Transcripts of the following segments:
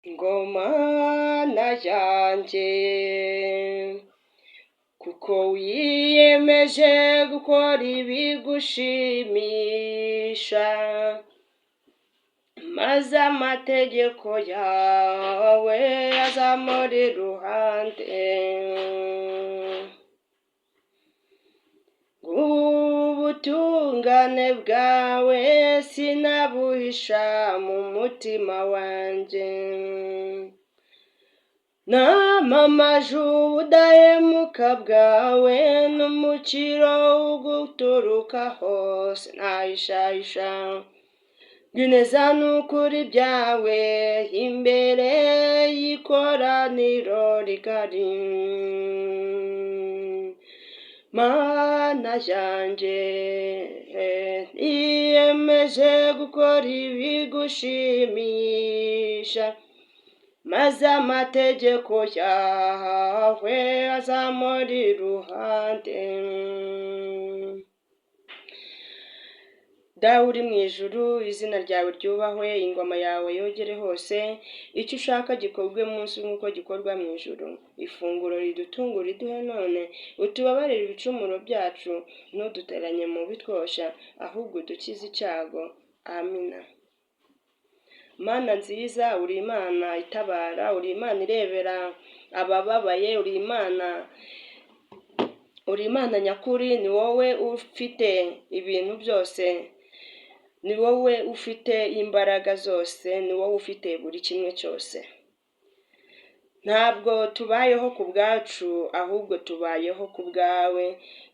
Ngoma na yanjye kuko wiyemeje gukora ibigushimisha, maze amategeko yawe azamuri iruhande. Ubutungane bwawe sinabuhisha mu mutima wanjye, namamaje ubudahemuka bwawe n'umukiro uguturuka hose, ntahishahisha ineza n'ukuri byawe imbere y'ikoraniro rigari. Mana yanjye niyemeje gukora ibigushimisha, maze amategeko yawe azamuri iruhande. Dawe uri mu ijuru, izina ryawe ryubahwe, ingoma yawe yogere hose, icyo ushaka gikorwe munsi nk'uko gikorwa mu ijuru. Ifunguro ridutungura iduhe none, utubabarire ibicumuro byacu, ntuduteranye mu bitwosha, ahubwo udukize icyago. Amina. Mana nziza, uri Imana itabara, uri Imana irebera abababaye, uri Imana nyakuri, ni wowe ufite ibintu byose, ni wowe ufite imbaraga zose, ni wowe ufite buri kimwe cyose. Ntabwo tubayeho ku bwacu, ahubwo tubayeho ku bwawe,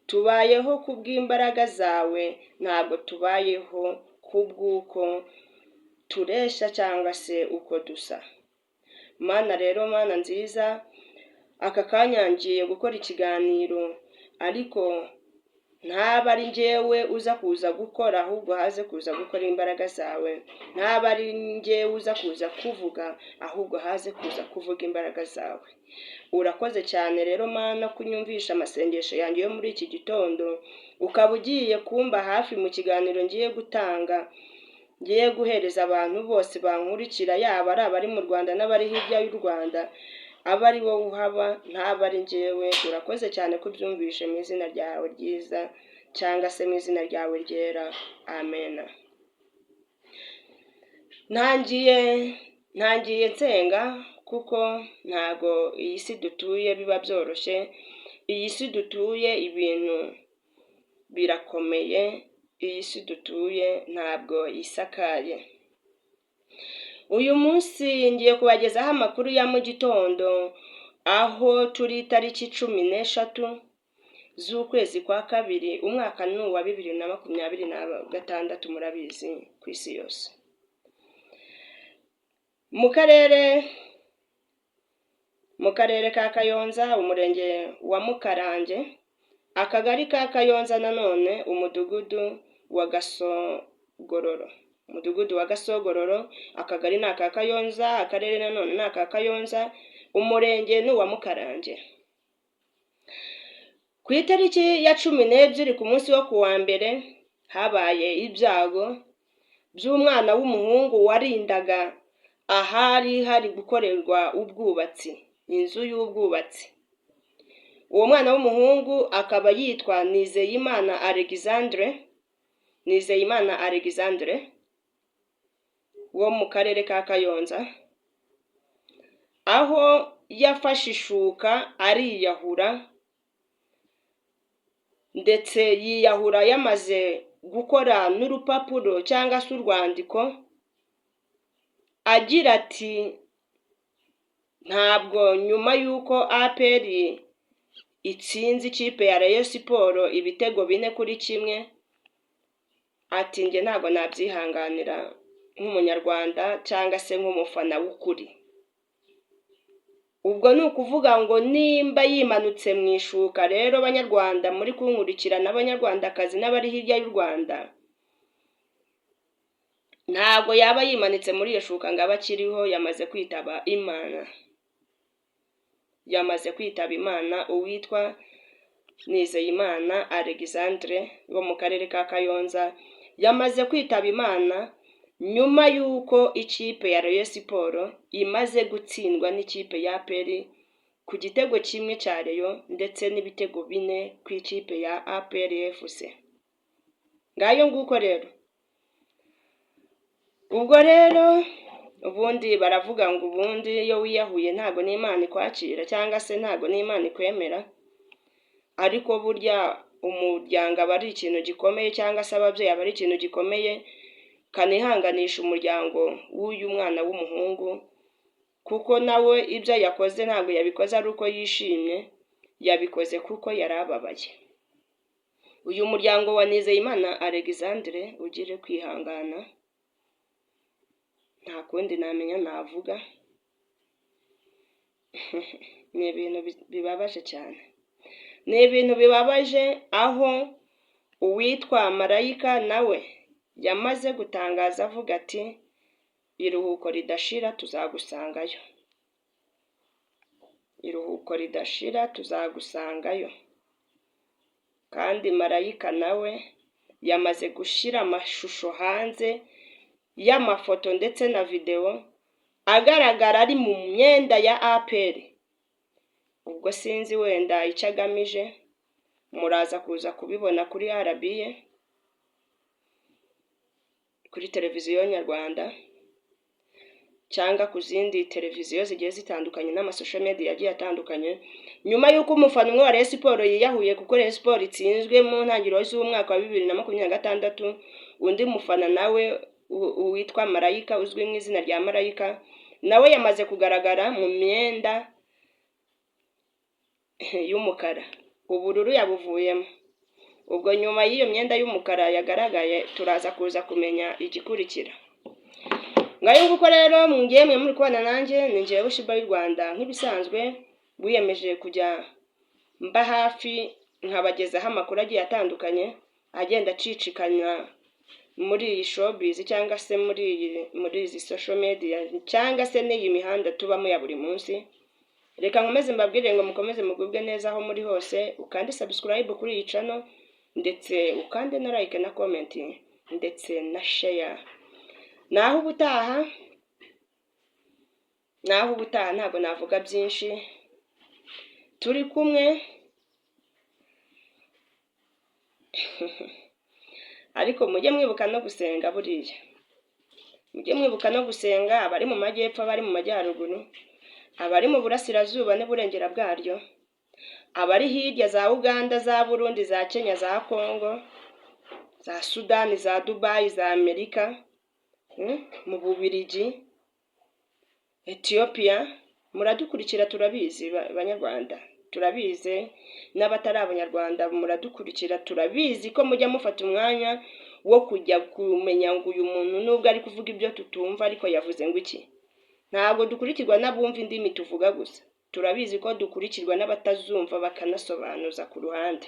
tubayeho ku bw'imbaraga zawe, ntabwo tubayeho ku bw'uko turesha cyangwa se uko dusa. Mana rero, Mana nziza, aka kanya ngiye gukora ikiganiro, ariko ntaba ari njyewe uza kuza gukora, ahubwo haze kuza gukora imbaraga zawe. Ntaba ari njyewe uza kuza kuvuga, ahubwo haze kuza kuvuga imbaraga zawe. Urakoze cyane rero Mana kunyumvisha amasengesho yanjye yo muri iki gitondo, ukaba ugiye kumba hafi mu kiganiro ngiye gutanga, ngiye guhereza abantu bose bankurikira, yaba ari abari mu Rwanda n'abari hirya y'u Rwanda, aba ari wowe uhaba, ntaba ari njyewe. Urakoze cyane ko ubyumvishe mu izina ryawe ryiza, cyangwa se mu izina ryawe ryera. Amena. Ntangiye nsenga, kuko ntago iyi si dutuye biba byoroshye. Iyi si dutuye ibintu birakomeye, iyi si dutuye ntabwo isakaye. Uyu munsi ngiye kubagezaho amakuru ya mu gitondo, aho turi tariki 16 z'ukwezi kwa kabiri, umwaka ni uwa 2026, murabizi ku isi yose. Mu karere ka Kayonza, umurenge wa Mukarange, akagari ka Kayonza, nanone umudugudu wa Gasogororo, akagari ni aka Kayonza, akarere nanone ni aka Kayonza, umurenge ni uwa Mukarange. Ku itariki ya 12 ku munsi wo kuwa mbere, habaye ibyago by'umwana w'umuhungu warindaga ahari hari gukorerwa ubwubatsi, inzu y'ubwubatsi. Uwo mwana w'umuhungu akaba yitwa Nizeyimana Alexandre wo mu karere ka Kayonza, aho yafashe ishuka ariyahura, ndetse yiyahura yamaze gukora n'urupapuro cyangwa se urwandiko agira ati, ntabwo nyuma y'uko APR itsinze ikipe ya Rayon Sports ibitego 4-1, ati njye ntabwo nabyihanganira nk'umunyarwanda cyangwa se nk'umufana w'ukuri. Ubwo ni ukuvuga ngo nimba yimanutse mu ishuka, rero banyarwanda muri kunkurikira n'abanyarwandakazi n'abari hirya y'u Rwanda, ntabwo yaba yimanitse muri iyo shuka ngo abakiriho, yamaze kwitaba Imana. Uwitwa Nizeyimana Alexandre wo mu karere ka Kayonza yamaze kwitaba Imana, nyuma y'uko ikipe ya Rayon Sports imaze gutsindwa n'ikipe ya APR ku gitego kimwe cya Rayon ndetse n'ibitego 4 ku ikipe ya APR FC. Ngayo nguko rero. Ubwo rero ubundi baravuga ngo ubundi iyo wiyahuye ntago n'Imana ikwakira cyangwa se ntago n'Imana ikwemera, ariko burya umuryango aba ari ikintu gikomeye cyangwa se ababyeyi aba ari ikintu gikomeye, kanihanganisha umuryango w'uyu mwana w'umuhungu, kuko nawe ibyo yakoze ntabwo yabikoze ari uko yishimye, yabikoze kuko yarababaye. Uyu muryango wa Nizeyimana Alexandre ugire kwihangana, nta kundi namenya navuga. Ni ibintu bibabaje cyane, ni ibintu bibabaje, aho uwitwa Marayika nawe yamaze gutangaza avuga ati iruhuko ridashira tuzagusangayo, iruhuko ridashira tuzagusangayo. Kandi Marayika nawe yamaze gushyira amashusho hanze y'amafoto ndetse na video agaragara ari mu myenda ya APR. Ubwo sinzi wenda icyo agamije, muraza kuza kubibona kuri RBA, kuri televiziyo nyarwanda cyangwa ku zindi televiziyo zigiye zitandukanye n'amasocial media yagiye atandukanye, nyuma y'uko umufana umwe wa Rayon Sports yiyahuye kuko Rayon Sports itsinzwe mu ntangiriro z'umwaka wa 2026. Undi mufana nawe uwitwa Marayika, uzwi mu izina rya Marayika, nawe yamaze kugaragara mu myenda y'umukara, ubururu yabuvuyemo. Ubwo nyuma y'iyo myenda y'umukara yagaragaye turaza kuza kumenya igikurikira. Ngayo nguko rero mwe muri kubana nanjye ni njyewe Shiba y'u Rwanda, nk'ibisanzwe wiyemeje kujya mba hafi nkabagezaho amakuru agiye atandukanye agenda acicikanya muri iyi showbiz cyangwa se muri izi social media cyangwa se n'iyi mihanda tubamo ya buri munsi. Reka nkomeze mbabwire ngo mukomeze mugubwe neza aho muri hose, ukande subscribe kuri iyi channel ndetse ukande na like na comment ndetse na share. Naho ubutaha ntabwo navuga byinshi, turi kumwe. Ariko mujye mwibuka no gusenga, buriya mujye mwibuka no gusenga, abari mu majyepfo, abari mu majyaruguru, abari mu burasirazuba n'uburengera bwaryo, abari hirya za Uganda, za Burundi, za Kenya, za Congo, za Sudani, za Dubai, za Amerika, mu Bubiligi, Ethiopia. Muradukurikira, turabizi banyarwanda, turabizi n'abatari abanyarwanda muradukurikira, turabizi ko mujya mufata umwanya wo kujya kumenya ngo uyu muntu nubwo ari kuvuga ibyo tutumva ariko yavuze ngo iki. Ntabwo dukurikirwa n'abumva indimi tuvuga gusa, turabizi ko dukurikirwa n'abatazumva bakanasobanuza ku ruhande.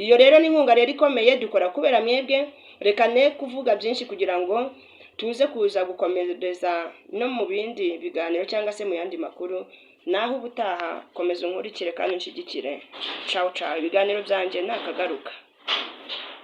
Iyo rero ni inkunga rero ikomeye dukora kubera mwebwe. Reka ne kuvuga byinshi kugira ngo tuze kuza gukomereza no mu bindi biganiro cyangwa se mu yandi makuru. Naho ubutaha komeza unkurikire kandi unshigikire. Ciao ciao, ibiganiro byanjye nakagaruka.